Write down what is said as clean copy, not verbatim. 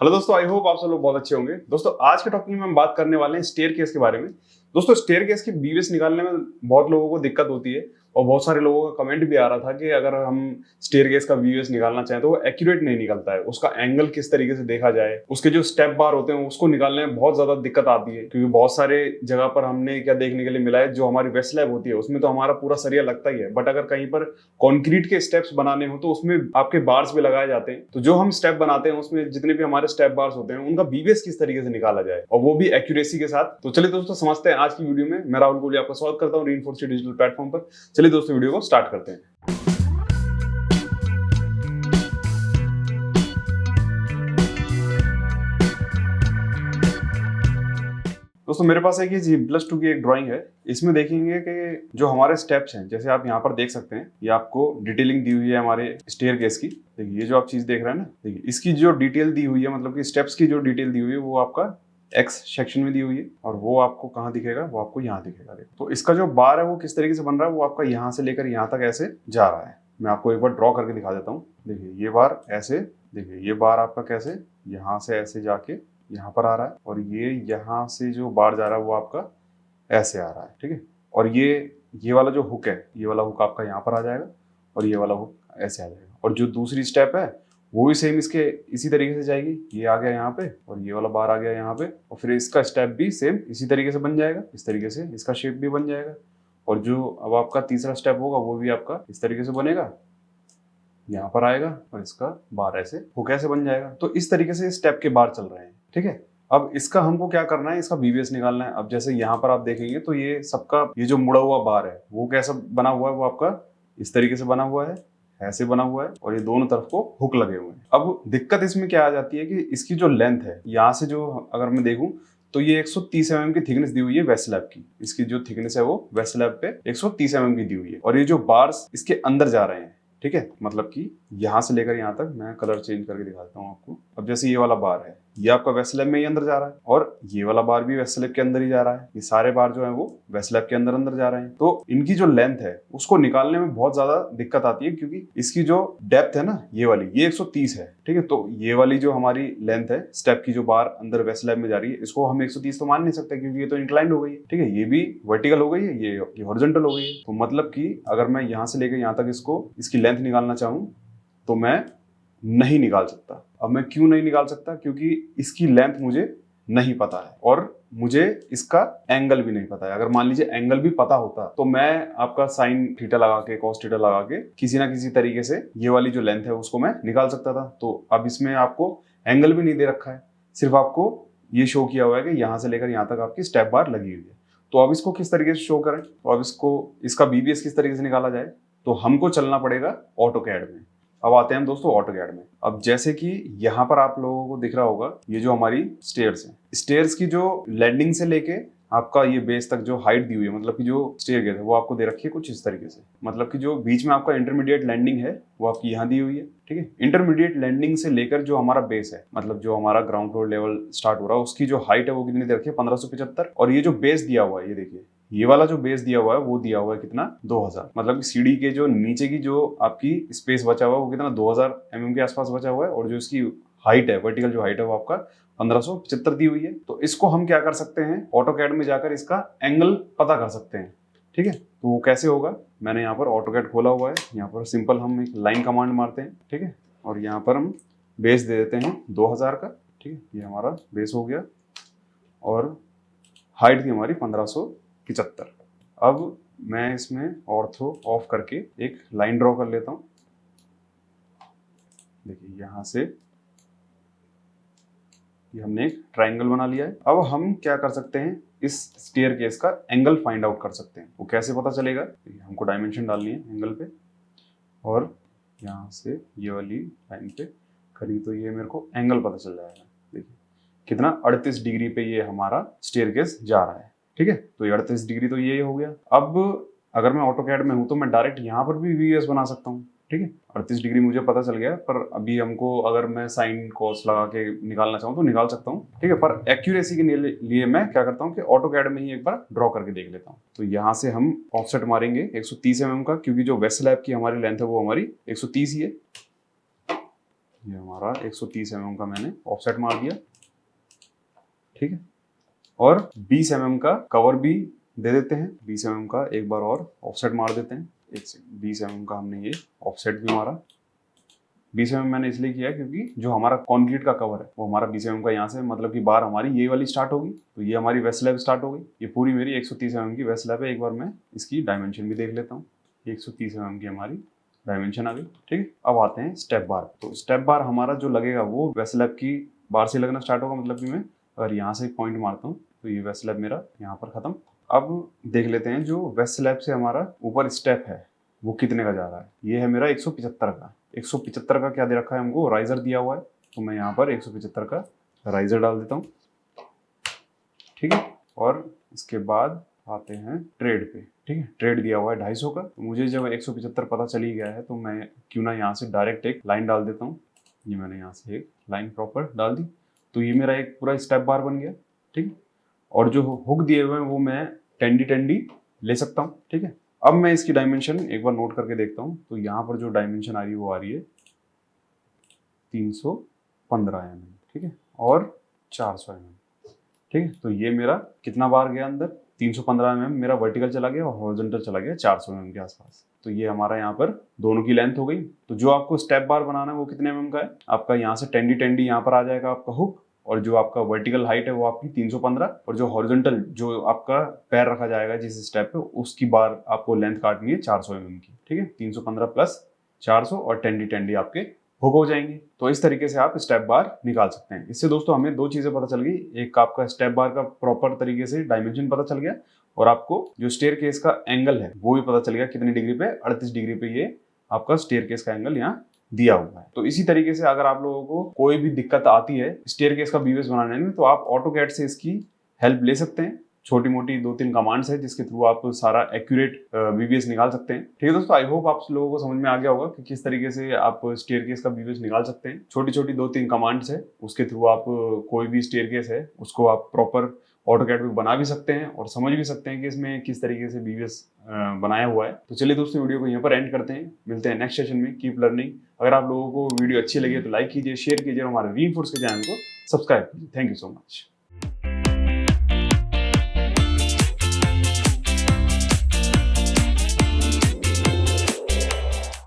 Hello दोस्तों, I hope आप सब लोग बहुत अच्छे होंगे। दोस्तों आज के टॉपिक में हम बात करने वाले हैं स्टेयर केस के बारे में। दोस्तों स्टेयर केस की बीवीएस निकालने में बहुत लोगों को दिक्कत होती है और बहुत सारे लोगों का कमेंट भी आ रहा था कि अगर हम स्टेयर केस का बीवीएस निकालना चाहें तो वो एक्यूरेट नहीं निकलता है। उसका एंगल किस तरीके से देखा जाए, उसके जो स्टेप बार होते हैं उसको निकालने में बहुत ज्यादा दिक्कत आती है, क्योंकि बहुत सारे जगह पर हमने क्या देखने के लिए मिला है, जो हमारी वेस्ट लैब होती है उसमें तो हमारा पूरा सरिया लगता ही है, बट अगर कहीं पर कॉन्क्रीट के स्टेप्स बनाने हो तो उसमें आपके बार्स भी लगाए जाते हैं। तो जो हम स्टेप बनाते हैं उसमें जितने भी हमारे स्टेप बार्स होते हैं उनका बीवीएस किस तरीके से निकाला जाए और वो भी एक्यूरेसी के साथ। तो चलिए दोस्तों समझते हैं आज की वीडियो में। मैं राहुल कोहली आपका स्वागत करता हूँ रीइंफोर्स्ड डिजिटल प्लेटफॉर्म पर। चलिए दोस्तों वीडियो को स्टार्ट करते हैं। दोस्तों मेरे पास एक ये G+2 की एक ड्राइंग है। इसमें देखेंगे कि जो हमारे स्टेप्स हैं, जैसे आप यहाँ पर देख सकते हैं, ये आपको डिटेलिंग दी हुई है हमारे स्टेयर केस की। देखिए ये जो आप चीज देख रहे हैं ना, देखिए इसकी जो डिटेल दी हुई है, मतलब कि स्टेप्स की जो डिटेल दी हुई है वो आपका एक्स सेक्शन में दी हुई है और वो आपको कहाँ दिखेगा, वो आपको यहाँ दिखेगा। देखो तो इसका जो बार है वो किस तरीके से बन रहा है, वो आपका यहाँ से लेकर यहाँ तक ऐसे जा रहा है। मैं आपको एक बार ड्रॉ करके दिखा देता हूँ। देखिए ये बार ऐसे, देखिए ये बार आपका कैसे यहाँ से ऐसे जाके यहाँ पर आ रहा है और ये यहाँ से जो बार जा रहा है वो आपका ऐसे आ रहा है, ठीक है। और ये वाला जो हुक है, ये वाला हुक आपका यहाँ पर आ जाएगा और ये वाला हुक ऐसे आ जाएगा। और जो दूसरी स्टेप है वो भी सेम इसके इसी तरीके से जाएगी। ये आ गया यहाँ पे और ये वाला बार आ गया यहाँ पे, और फिर इसका स्टेप भी सेम इसी तरीके से बन जाएगा। इस तरीके से इसका शेप भी बन जाएगा। और जो अब आपका तीसरा स्टेप होगा वो भी आपका इस तरीके से बनेगा, यहाँ पर आएगा और इसका बार ऐसे हुक ऐसे बन जाएगा। तो इस तरीके से स्टेप के बार चल रहे हैं, ठीक है। अब इसका हमको क्या करना है, इसका बीवीएस निकालना है। अब जैसे यहाँ पर आप देखेंगे तो ये सबका ये जो मुड़ा हुआ बार है वो कैसा बना हुआ है, वो आपका इस तरीके से बना हुआ है, ऐसे बना हुआ है और ये दोनों तरफ को हुक लगे हुए हैं। अब दिक्कत इसमें क्या आ जाती है कि इसकी जो लेंथ है, यहाँ से जो अगर मैं देखूं तो ये 130 mm की थिकनेस दी हुई है वेस्ट लैब की। इसकी जो थिकनेस है वो वेस्ट लैब पे 130 mm की दी हुई है और ये जो बार्स इसके अंदर जा रहे हैं, ठीक है, मतलब कि यहाँ से लेकर यहाँ तक। मैं कलर चेंज करके दिखाता हूँ आपको। अब जैसे ये वाला बार है ये आपका वेस्ट लैब में ही अंदर जा रहा है और ये वाला बार भी वेस्ट लैब के अंदर ही जा रहा है। ये सारे बार जो है वो वेस्ट लैब के अंदर अंदर जा रहे हैं। तो इनकी जो लेंथ है उसको निकालने में बहुत ज्यादा दिक्कत आती है, क्योंकि इसकी जो डेप्थ है ना ये वाली, ये 130 है, ठीक है। तो ये वाली जो हमारी लेंथ है स्टेप की, जो बार अंदर वेस्ट लैब में जा रही है, इसको हम 130 तो मान नहीं सकते क्योंकि ये तो इंक्लाइंड हो गई है, ठीक है। ये भी वर्टिकल हो गई है, ये हॉरिजॉन्टल हो गई है। तो मतलब कि अगर मैं यहाँ से लेकर यहाँ तक इसको इसकी लेंथ निकालना चाहूँ तो मैं नहीं निकाल सकता। अब मैं क्यों नहीं निकाल सकता, क्योंकि इसकी लेंथ मुझे नहीं पता है और मुझे इसका एंगल भी नहीं पता है। अगर मान लीजिए एंगल भी पता होता तो मैं आपका साइन थीटा लगा के, कॉस थीटा लगा के किसी ना किसी तरीके से ये वाली जो लेंथ है उसको मैं निकाल सकता था। तो अब इसमें आपको एंगल भी नहीं दे रखा है, सिर्फ आपको ये शो किया हुआ है कि यहाँ से लेकर यहाँ तक आपकी स्टेप बार लगी हुई है। तो अब इसको किस तरीके से शो करें, तो अब इसका बीवीएस किस तरीके से निकाला जाए, तो हमको चलना पड़ेगा ऑटोकैड में। अब आते हैं हम दोस्तों ऑटोकैड में। अब जैसे कि यहाँ पर आप लोगों को दिख रहा होगा ये जो हमारी स्टेयर्स हैं, स्टेयर्स की जो लैंडिंग से लेके आपका ये बेस तक जो हाइट दी हुई है, मतलब कि जो स्टेयर गेट है वो आपको दे रखी है कुछ इस तरीके से। मतलब कि जो बीच में आपका इंटरमीडिएट लैंडिंग है वो आपकी यहाँ दी हुई है, ठीक है। इंटरमीडिएट लैंडिंग से लेकर जो हमारा बेस है, मतलब जो हमारा ग्राउंड फ्लोर लेवल स्टार्ट हो रहा है, उसकी जो हाइट है वो कितनी दे रखी है, 1575। और ये जो बेस दिया हुआ है, ये देखिए ये वाला जो बेस दिया हुआ है वो दिया हुआ है कितना, 2000। मतलब कि सीढ़ी के जो नीचे की जो आपकी स्पेस बचा हुआ है वो कितना, 2000 mm के आसपास बचा हुआ है। और जो इसकी हाइट है, वर्टिकल जो हाइट है वो आपका 1575 दी हुई है। तो इसको हम क्या कर सकते हैं, ऑटोकैड में जाकर इसका एंगल पता कर सकते हैं, ठीक है। तो वो कैसे होगा, मैंने यहाँ पर ऑटोकैड खोला हुआ है। यहाँ पर सिंपल हम एक लाइन कमांड मारते हैं, ठीक है, और यहाँ पर हम बेस दे देते हैं 2000 का, ठीक है। ये हमारा बेस हो गया और हाइट थी हमारी 1575। अब मैं इसमें ऑर्थो ऑफ करके एक लाइन ड्रॉ कर लेता हूँ। देखिए यहाँ से ये हमने एक ट्राइंगल बना लिया है। अब हम क्या कर सकते हैं, इस स्टेयर केस का एंगल फाइंड आउट कर सकते हैं। वो कैसे पता चलेगा, हमको डायमेंशन डालनी है एंगल पे और यहाँ से ये वाली लाइन पे करी तो ये मेरे को एंगल पता चल जाएगा। देखिए कितना, 38 डिग्री पे ये हमारा स्टेयर केस जा रहा है, ठीक है। तो ये 38 डिग्री तो ये हो गया। अब अगर मैं ऑटोकैड में हूँ तो मैं डायरेक्ट यहाँ पर भी वीएस बना सकता हूँ, ठीक है। 38 डिग्री मुझे पता चल गया, पर अभी हमको अगर मैं साइन कॉस लगा के निकालना चाहूँ तो निकाल सकता हूँ, ठीक है। पर एक्यूरेसी के लिए मैं क्या करता हूँ कि ऑटोकैड में ही एक बार ड्रॉ करके देख लेता हूँ। तो यहाँ से हम ऑफसेट मारेंगे 130 mm का, क्योंकि जो वेस्ट लैब की हमारी लेंथ है वो हमारी 130 ही है। ये हमारा 130 mm का मैंने ऑफसेट मार दिया, ठीक है। और 20 mm का कवर भी दे देते हैं, 20 mm का एक बार और ऑफसेट मार देते हैं। 20 mm का हमने ये ऑफसेट भी मारा। 20 mm मैंने इसलिए किया क्योंकि जो हमारा कंक्रीट का कवर है वो हमारा 20 mm का यहाँ से, मतलब कि बार हमारी ये वाली स्टार्ट होगी, तो ये हमारी वेस्ट स्लैब स्टार्ट हो गई। ये पूरी मेरी 130 mm की वेस्ट स्लैब है। एक बार मैं इसकी डायमेंशन भी देख लेता हूँ। 130 mm की हमारी डायमेंशन आ गई, ठीक है। अब आते हैं स्टेप बार। तो स्टेप बार हमारा जो लगेगा वो वेस्ट स्लैब की बार से लगना स्टार्ट होगा, मतलब कि मैं अगर यहाँ से पॉइंट मारता हूँ तो ये वेस्ट स्लैब मेरा यहाँ पर खत्म। अब देख लेते हैं जो वेस्ट स्लैब से हमारा ऊपर स्टेप है वो कितने का जा रहा है। ये है मेरा 175 का। 175 का क्या दे रखा है हमको, राइजर दिया हुआ है, तो मैं यहाँ पर 175 का राइजर डाल देता हूँ, ठीक है। और इसके बाद आते हैं ट्रेड पे, ठीक है। ट्रेड दिया हुआ है 250 का। तो मुझे जब 175 पता चल ही गया है तो मैं क्यों ना यहाँ से डायरेक्ट एक लाइन डाल देता हूँ। ये मैंने यहाँ से एक लाइन प्रॉपर डाल दी, तो ये मेरा एक पूरा स्टेप बार बन गया, ठीक है। और जो हुक दिए हुए हैं वो मैं टेंडी ले सकता हूँ, ठीक है। अब मैं इसकी डायमेंशन एक बार नोट करके देखता हूँ। तो यहाँ पर जो डायमेंशन आ रही है वो आ रही है 315 mm, ठीक है, और 400 mm, ठीक है। तो ये मेरा कितना बार गया अंदर, 315 mm मेरा वर्टिकल चला गया और हॉरिजॉन्टल चला गया 400 mm के आसपास। तो ये हमारा यहाँ पर दोनों की लेंथ हो गई। तो जो आपको स्टेप बार बनाना है वो कितने mm का है, आपका यहाँ से टेंडी यहाँ पर आ जाएगा आपका हुक, और जो आपका वर्टिकल हाइट है वो आपकी 315, और जो हॉरिजॉन्टल जो आपका पैर रखा जाएगा जिस स्टेप पे, उसकी बार आपको लेंथ काटनी है 400 mm की, ठीक है। 315 प्लस 400 और टेंडी आपके हुक हो जाएंगे। तो इस तरीके से आप स्टेप बार निकाल सकते हैं। इससे दोस्तों हमें दो चीजें पता चल गई, एक आपका स्टेप बार का प्रॉपर तरीके से डायमेंशन पता चल गया, और आपको जो स्टेयरकेस का एंगल है वो भी पता चल गया कितनी डिग्री पे, 38 डिग्री पे ये आपका स्टेयरकेस का एंगल यहाँ दिया हुआ है। तो इसी तरीके से अगर आप लोगों को कोई भी दिक्कत आती है स्टेयरकेस का बीवेस बनाने में, तो आप ऑटोकैड से इसकी हेल्प ले सकते हैं। छोटी मोटी 2-3 कमांड्स है जिसके थ्रू आप सारा एक्यूरेट बीवीएस निकाल सकते हैं, ठीक है दोस्तों। आई होप आप लोगों को समझ में आ गया होगा कि किस तरीके से आप स्टेयरकेस का बीवीएस निकाल सकते हैं। छोटी छोटी 2-3 कमांड्स है, उसके थ्रू आप कोई भी स्टेयरकेस है उसको आप प्रॉपर ऑटोकैड में बना भी सकते हैं और समझ भी सकते हैं कि इसमें किस तरीके से बीवीएस बनाया हुआ है। तो चलिए दोस्तों वीडियो को यहाँ पर एंड करते हैं, मिलते हैं नेक्स्ट सेशन में। Keep learning. अगर आप लोगों को वीडियो अच्छी लगी तो लाइक कीजिए, शेयर कीजिए और हमारे रीइंफोर्स के चैनल को सब्सक्राइब कीजिए। Thank you so much.